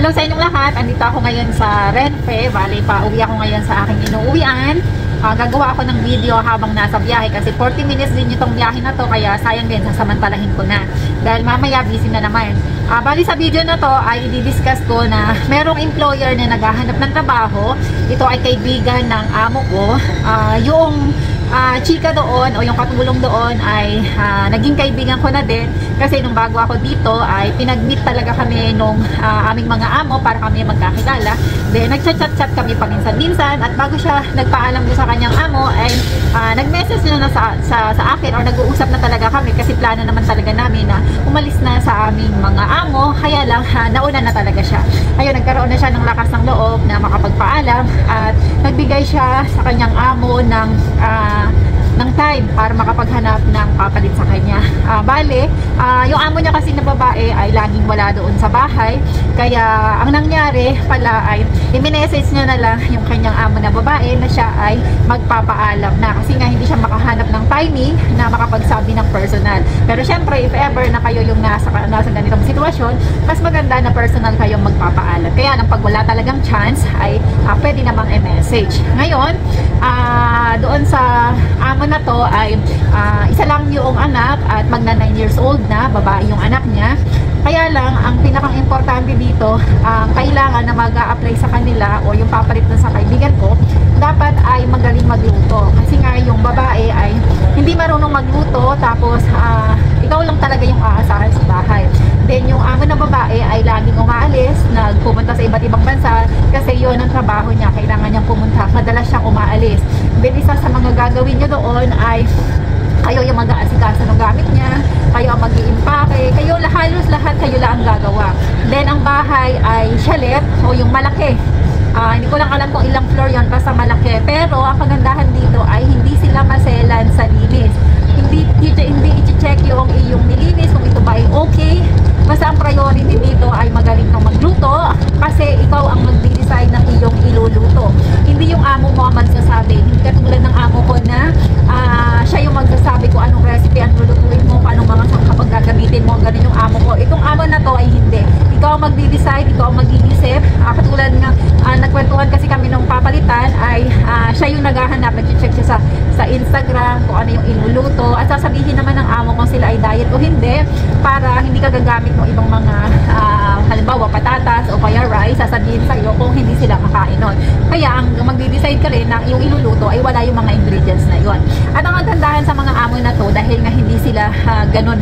Hello sa inyong lahat. Andito ako ngayon sa Renfe. Bali, pauwi ako ngayon sa aking inuuwian. Gagawa ako ng video habang nasa biyahe kasi 40 minutes din itong biyahe na to, kaya sayang din, sasamantalahin ko na dahil mamaya busy na naman. Bali sa video na to ay i-discuss ko na merong employer na naghahanap ng trabaho. Ito ay kaibigan ng amo ko. Yung chika doon o yung katulong doon ay naging kaibigan ko na din kasi nung bago ako dito ay pinag-meet talaga kami nung aming mga amo para kami magkakilala. Then nagchat-chat kami paminsan-minsan at bago siya nagpaalam ko sa kanyang amo ay nag-message na sa akin or nag-uusap na talaga kami kasi plano naman talaga namin na umalis na sa aming mga amo, kaya lang nauna na talaga siya. Ayun, nagkaroon na siya ng lakas ng loob na makapagpaalam at nagbigay siya sa kanyang amo ng time para makapaghanap ng papalit sa kanya. Bale, yung amo niya kasi na babae ay laging wala doon sa bahay. Kaya ang nangyari pala ay i-message niya na lang yung kanyang amo na babae na siya ay magpapaalam na kasi nga hindi siya makahanap ng timing na makapagsabi ng personal. Pero syempre, if ever na kayo yung nasa ganitong sitwasyon, mas maganda na personal kayong magpapaalam. Kaya nang pag wala talagang chance ay pwede namang i-message. Ngayon, doon sa amo na to ay isa lang yung anak at magna 9 years old na, babae yung anak niya. Kaya lang, ang pinakang importante dito, kailangan na mag-a-apply sa kanila o yung papalit na sa kaibigan ko, dapat ay magaling magluto. Kasi nga yung babae ay hindi marunong magluto, tapos ikaw lang talaga yung aasahan sa bahay. Then yung amo na babae ay laging umaalis, nagpupunta sa iba't ibang bansa kasi yun ang trabaho niya, kailangan niyang pumunta, madalas siyang umaalis. Then isa sa mga gagawin niyo doon ay kayo yung mag-aasikaso ng gamit niya, kayo ang mag-iimpake, kayo halos lahat kayo lang ang gagawa. Then ang bahay ay chalet o yung malaki. Hindi ko lang alam kung ilang floor yon, basta malaki. Pero ang kagandahan dito ay hindi sila maselan sa linis. Hindi i-check yung iyong nilinis kung ito ba ay okay. Basta ang priority dito ay magaling kang magluto kasi ikaw ang mag-decide ng iyong iluluto. Hindi yung amo mo ang magsasabi. Hindi katulad ng amo ko na siya yung magsasabi kung anong recipe ang lulutuin mo, kung anong mga sangkapag gagamitin mo. Ganun yung amo ko. Itong amo na to ay hindi. Ikaw ang mag-decide, ikaw ang mag-iisip. Katulad nga, nagkwentuhan kasi kami nung papalitan ay siya yung naghahanap, nag-check siya sa Instagram kung ano yung iluluto at sasabihin naman ng amo kung sila ay diet o hindi para hindi ka gagamit ng ibang mga halimbawa patatas o kaya rice, sasabihin sa iyo kung hindi sila kakain nun. Kaya ang mag-decide ka rin na yung iluluto ay wala yung mga ingredients na yon. At ang kagandahan sa mga amo na to, dahil nga hindi sila ganun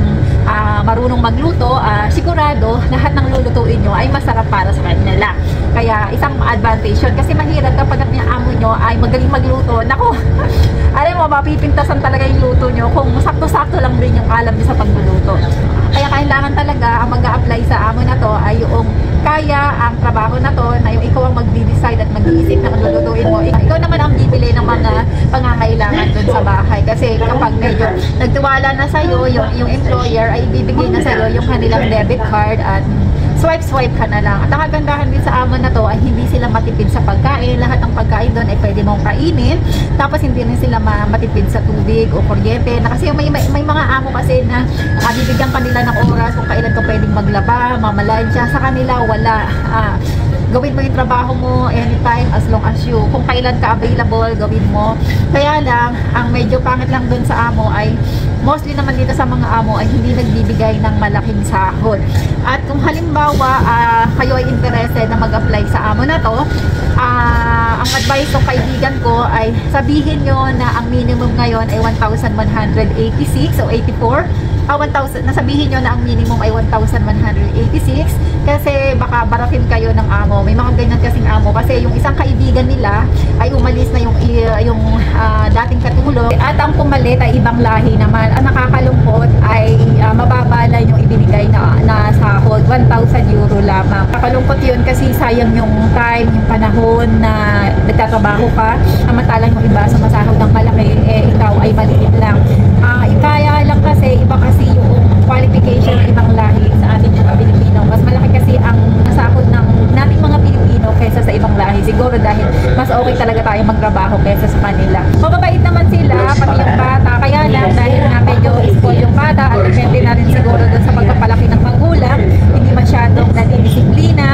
marunong magluto, sigurado lahat ng lulutuin nyo ay masarap para sa kanila. Kaya isang advantage yun kasi mahirap kapag ang amo nyo ay magaling magluto. Naku, alam mo, mapipintasan talaga yung luto nyo kung sakto-sakto lang din yung alam nyo sa pagluluto. Kaya kailangan talaga ang mag-a-apply sa amo na to ay yung kaya ang trabaho na to, na yung ikaw ang mag-decide at mag-iisip na lulutuin mo. Ikaw naman ang bibili ng mga pangangailangan dun sa bahay. Kasi kapag medyo nagtiwala na sa'yo, yung employer ay ibibigay na sa'yo yung kanilang debit card at swipe ka na lang. At ang kagandahan din sa amo na to ay hindi sila matipid sa pagkain. Lahat ng pagkain doon ay pwede mong kainin. Tapos hindi rin sila matipid sa tubig o kuryente. Kasi may mga amo kasi na bibigyan kanila ng oras kung kailan ka pwedeng maglaba, mamalansya. Sa kanila wala. Gawin mo yung trabaho mo anytime as long as kung kailan ka available, gawin mo. Kaya lang, ang medyo pangit lang dun sa amo ay mostly naman dito sa mga amo ay hindi nagbibigay ng malaking sahod. At kung halimbawa kayo ay interested na mag-apply sa amo na to, ang advice ng kaibigan ko ay sabihin nyo na ang minimum ngayon ay 1,186 o 84. Nasabihin nyo na ang minimum ay 1,186 kasi baka baratin kayo ng amo. May mga ganyan kasing amo kasi yung isang kaibigan nila ay umalis na yung dating katulong at ang pumalit ay ibang lahi naman. Ang nakakalungkot ay mababa lang yung ibinigay na sahod, 1,000 euro lamang. Nakakalungkot yun kasi sayang yung time, yung panahon na nagtatrabaho ka, samantalang yung iba sumasahod ng malaki, ikaw ay maliit lang. Kaya lang kasi iba kasi yung qualification ng ibang lahi sa ating mga Pilipino. Mas malaki kasi ang sahod ng nating mga Pilipino kaysa sa ibang lahi. Siguro dahil mas okay talaga tayo magtrabaho kaysa sa kanila. Mababait naman sila, pati yung bata. Kaya lang dahil na medyo spoil yung bata at depende na rin siguro doon sa pagpapalaki ng magulang, hindi masyadong nadidisiplina.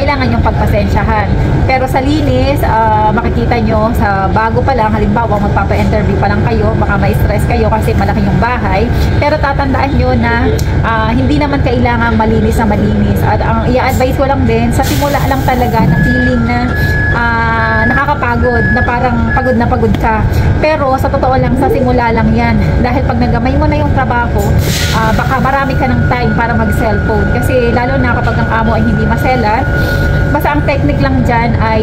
kailangan yung pagpasensyahan. Pero sa linis, makikita nyo sa bago pa lang, halimbawa magpapa-interview pa lang kayo, baka ma-stress kayo kasi malaki yung bahay. Pero tatandaan nyo na hindi naman kailangan malinis na malinis. At ang i-advise ko lang din, sa simula lang talaga na feeling na nakakapagod, na parang pagod na pagod ka. Pero sa totoo lang, sa simula lang yan. Dahil pag nagamay mo na yung trabaho, baka marami ka ng time para mag-cellphone. Kasi lalo na kapag ang amo ay hindi maselan, basta ang technique lang dyan ay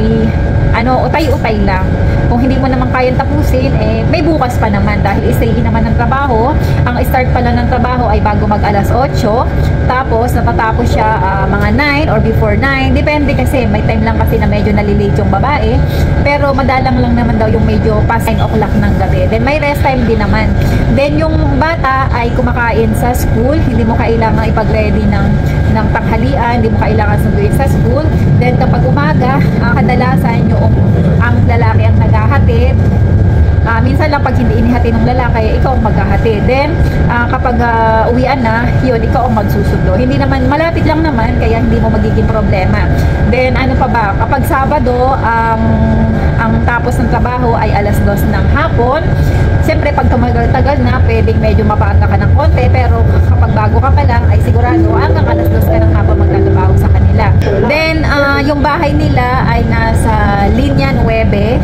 utay-utay lang. Kung hindi mo naman kayang tapusin, may bukas pa naman dahil stay in naman ng trabaho. Ang start pala ng trabaho ay bago mag alas 8, tapos natatapos siya mga 9 or before 9, depende kasi may time lang kasi na medyo nalilate yung babae, pero madalang lang naman daw yung medyo past 9 o'clock ng gabi. Then may rest time din naman. Then yung bata ay kumakain sa school, hindi mo kailangan ipag-ready ng tanghalian, hindi mo kailangan sunduin sa school. Then kapag umaga, kadalasan yung ang lalaki ang naghahatid. Minsan lang pag hindi inihati ng lalaki, ikaw ang maghahatid. Then kapag uwian na, yun, ikaw ang magsusundo. Hindi naman, malapit lang naman, kaya hindi mo magiging problema. Then ano pa ba, kapag Sabado, ang tapos ng trabaho ay alas 2 ng hapon. Siyempre, pag tumagal-tagal na, pwedeng medyo mapaaga ka ng konti, pero kapag bago ka pa lang, ay sigurado hanggang alas 2 ka ng hapon magtatrabaho sa kanila. Then, yung bahay nila ay nasa Linya 9.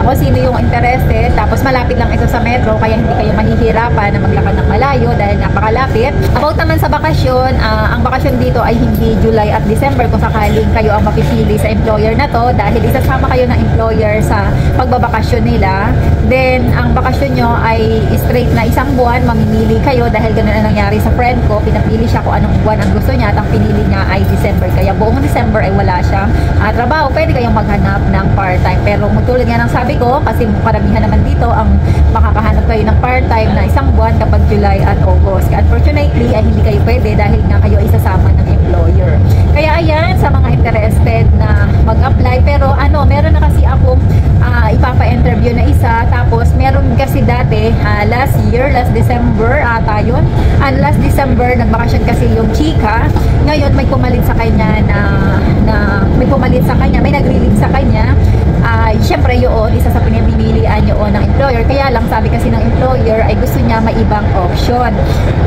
Ako sino yung interested, tapos malapit lang ito sa metro, kaya hindi kayo mahihirapan na maglakad ng malayo dahil napakalapit. About naman sa bakasyon, ang bakasyon dito ay hindi July at December kung sakaling kayo ang mapipili sa employer na to, dahil isasama kayo ng employer sa pagbabakasyon nila. Then, ang bakasyon nyo ay straight na isang buwan, mamimili kayo dahil ganun ang nangyari sa friend ko. Pinapili siya kung anong buwan ang gusto niya at ang pinili niya ay December. Kaya buong December ay wala siyang trabaho. Pwede kayong maghanap ng part-time. Pero tulad nga ng sabi ko, kasi karamihan naman dito ang makakahanap kayo ng part-time na isang buwan kapag July at August. Unfortunately, ay hindi kayo pwede dahil nga kayo isasama ng employer. Kaya ayan, sa mga interested na mag-apply. Pero meron na kasi akong ipapa-interview na isa. Tapos meron kasi dati last December ata yun. Last December nagbakasyon kasi yung chika. Ngayon may pumalit sa kanya may nag-relieve sa kanya. Siyempre yun, isa sa pinipilian yun ng employer. Kaya lang sabi kasi ng employer ay gusto niya may ibang option.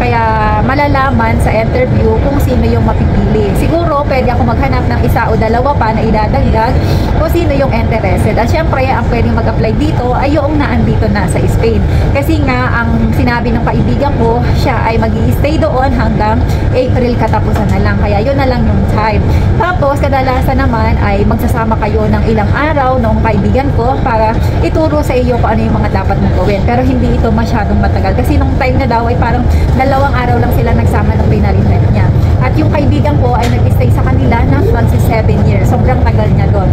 Kaya malalaman sa interview kung sino yung mapipili. Siguro pwede ako maghanap ng isa o dalawa pa na idadagdag kung sino yung interested. At siyempre ang pwedeng mag-apply dito ay yung naandito na sa Spain. Kasi nga ang sinabi ng kaibigan ko, siya ay mag-i-stay doon hanggang April katapusan na lang. Kaya yun na lang yung time. Tapos kadalasan naman ay magsasama kayo ng ilang araw ng kaibigan ko para ituro sa iyo kung ano yung mga dapat mong gawin. Pero hindi ito masyadong matagal. Kasi nung time na daw ay parang 2 araw lang sila nagsama ng pinarinet niya. At yung kaibigan ko ay nag-stay sa kanila na magsi 7 years. Sobrang tagal niya doon.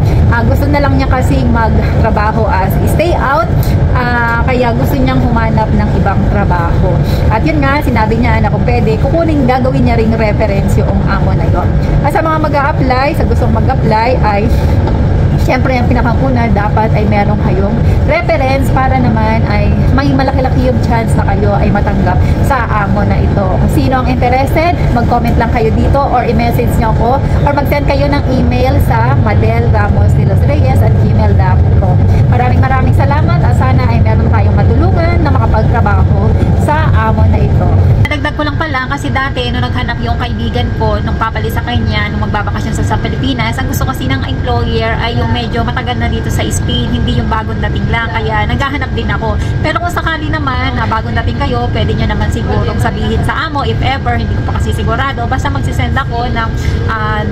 Gusto na lang niya kasi magtrabaho as stay out. Kaya gusto niyang humanap ng ibang trabaho. At yun nga, sinabi niya na kung pwede, gagawin niya ring reference yung amo na yun. At sa mga mag-a-apply, sa gustong mag-apply ay siyempre, ang pinakakuna dapat ay meron kayong reference para naman ay may malaki-laki yung chance na kayo ay matanggap sa amo na ito. Kung sino ang interested, mag-comment lang kayo dito or i-message nyo ako or mag-send kayo ng email sa madelramosdelosreyes@gmail.com. Maraming salamat at sana ay meron tayong matulungan na makapagtrabaho sa amo na ito. Nadagdag ko lang pala kasi dati nung naghanap yung kaibigan ko nung papali sa kanya nung magbabakasyon sa Pilipinas, ang gusto kasi ng employer ay yung medyo matagal na dito sa Spain, hindi yung bagong dating lang, kaya naghahanap din ako. Pero kung sakali naman na bagong dating kayo, pwede nyo naman sigurong sabihin sa amo, if ever, hindi ko pa kasi sigurado, basta magsisend ako ng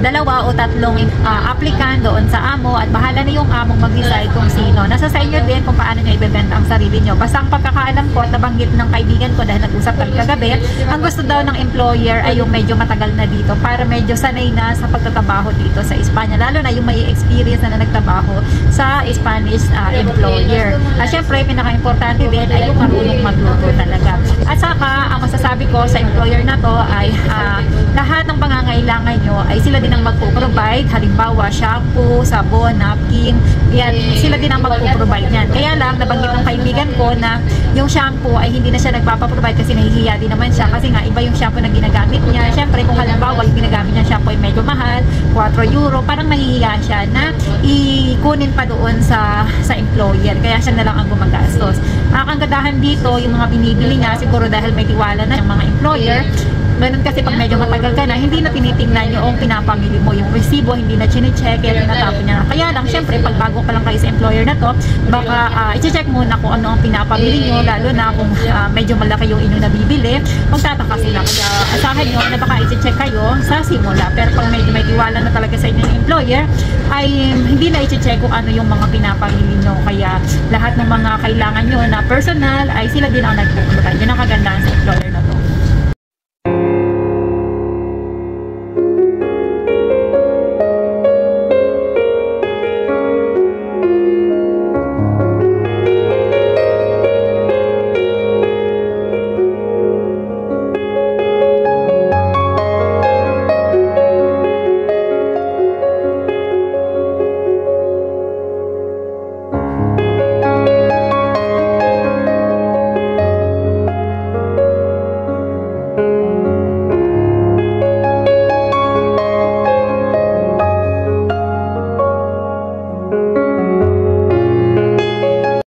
2 o 3 applicant doon sa amo at bahala na yung among mag-decide kung sino. Nasa sa inyo din kung paano nyo ibebenta ang sarili nyo. Basta ang pagkakaalam ko at nabanggit ng kaibigan ko dahil nag-usap kami kagabi, ang gusto daw ng employer ay yung medyo matagal na dito para medyo sanay na sa pagtatrabaho dito sa Espanya, lalo na yung may experience na nagtrabaho sa Spanish employer. At syempre, pinaka-importante din ay yung marunong magluto talaga. At saka, ang masasabi ko sa employer na to ay lahat ng pangangailangan nyo ay sila din ang magpo-provide. Halimbawa, shampoo, sabon, napkin, yan, sila din ang magpo-provide yan. Kaya lang, nabanggit ng kaibigan ko na yung shampoo ay hindi na siya nagpapaprovide kasi nahihiya din naman siya kasi nga iba yung shampoo na ginagamit niya. Syempre kung halimbawa yung ginagamit niya shampoo ay medyo mahal, 4 euro, parang nahihiya siya na ikunin pa doon sa employer, kaya siya na lang ang gumagastos. Ang kagandahan dito, yung mga binibili niya siguro dahil may tiwala na yung mga employer. Ganun kasi pag medyo matagal ka na, hindi na tinitingnan yung pinapamili mo, yung resibo, hindi na chine-check, kaya tinatapon niya. Kaya lang, syempre, pag bago pa lang kayo sa employer na to, baka i-check muna kung ano ang pinapamili nyo, lalo na kung medyo malaki yung inyong nabibili, magtataka sila. Kaya asahan nyo na baka i-check kayo sa simula. Pero pag medyo may tiwala na talaga sa inyong employer, ay hindi na i-check kung ano yung mga pinapamili nyo. Kaya lahat ng mga kailangan nyo na personal, ay sila din ang nagpuprovide. Yan ang kagandahan sa employer